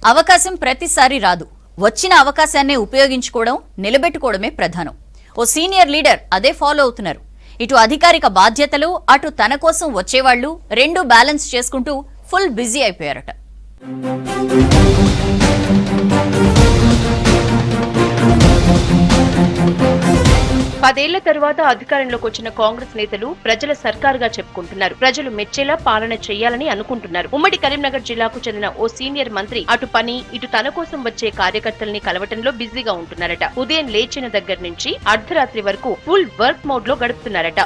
అవకాశం ప్రతిసారి రాదు. వచ్చిన అవకాశాన్ని ఉపయోగించుకోవడం, నిలబెట్టుకోవడమే ప్రధానం. ఓ సీనియర్ లీడర్ అదే ఫాలో అవుతున్నారు. ఇటు అధికారిక బాధ్యతలు, అటు తన కోసం వచ్చేవాళ్లు రెండూ బ్యాలెన్స్ చేసుకుంటూ ఫుల్ బిజీ అయిపోయారట. పదేళ్ల తరువాత అధికారంలోకి వచ్చిన కాంగ్రెస్ నేతలు ప్రజల సర్కారుగా చెప్పుకుంటున్నారు. ప్రజలు మెచ్చేలా పాలన చేయాలని అనుకుంటున్నారు. ఉమ్మడి కరీంనగర్ జిల్లాకు చెందిన ఓ సీనియర్ మంత్రి అటు పని, ఇటు తన కోసం వచ్చే కార్యకర్తల్ని కలవటంలో బిజీగా ఉంటున్నారట. ఉదయం లేచిన దగ్గర నుంచి అర్ధరాత్రి వరకు ఫుల్ వర్క్ మోడ్ లో గడుపుతున్నారట.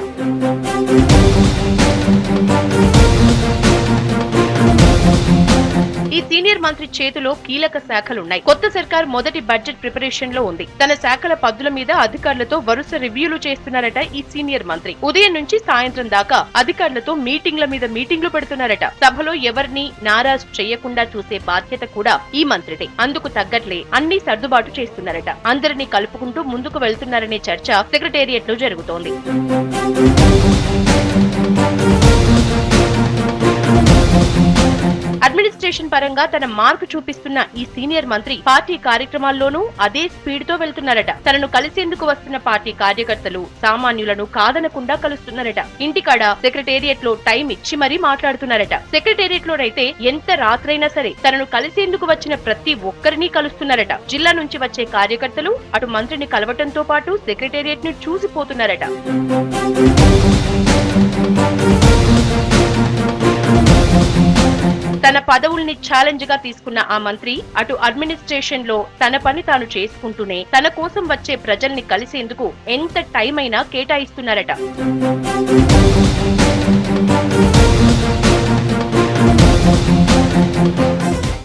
ఈ సీనియర్ మంత్రి చేతిలో కీలక శాఖలున్నాయి. కొత్త సర్కార్ మొదటి బడ్జెట్ ప్రిపరేషన్ లో ఉంది. తన శాఖల పద్దుల మీద అధికారులతో వరుస రివ్యూలు చేస్తున్నారట ఈ సీనియర్ మంత్రి. ఉదయం నుంచి సాయంత్రం దాకా అధికారులతో మీటింగ్ల మీద మీటింగ్లు పెడుతున్నారట. సభలో ఎవరిని నారాజు చేయకుండా చూసే బాధ్యత కూడా ఈ మంత్రిదే. అందుకు తగ్గట్లే అన్ని సర్దుబాటు చేస్తున్నారట. అందరినీ కలుపుకుంటూ ముందుకు వెళ్తున్నారనే చర్చ సెక్రటేరియట్ లో జరుగుతోంది. అడ్మినిస్ట్రేషన్ పరంగా తన మార్కు చూపిస్తున్న ఈ సీనియర్ మంత్రి పార్టీ కార్యక్రమాల్లోనూ అదే స్పీడ్ తో వెళ్తున్నారట. తనను కలిసేందుకు వస్తున్న పార్టీ కార్యకర్తలు, సామాన్యులను కాదనకుండా కలుస్తున్నారట. ఇంటికాడ సెక్రటేరియట్ లో టైం ఇచ్చి మరీ మాట్లాడుతున్నారట. సెక్రటేరియట్ లోనైతే ఎంత రాత్రైనా సరే తనను కలిసేందుకు వచ్చిన ప్రతి ఒక్కరిని కలుస్తున్నారట. జిల్లా నుంచి వచ్చే కార్యకర్తలు అటు మంత్రిని కలవటంతో పాటు సెక్రటేరియట్ ను చూసిపోతున్నారట. తన పదవుల్ని ఛాలెంజ్ గా తీసుకున్న ఆ మంత్రి అటు అడ్మినిస్ట్రేషన్ లో తన పని తాను చేసుకుంటూనే తన కోసం వచ్చే ప్రజల్ని కలిసేందుకు ఎంత టైం అయినా కేటాయిస్తున్నారట.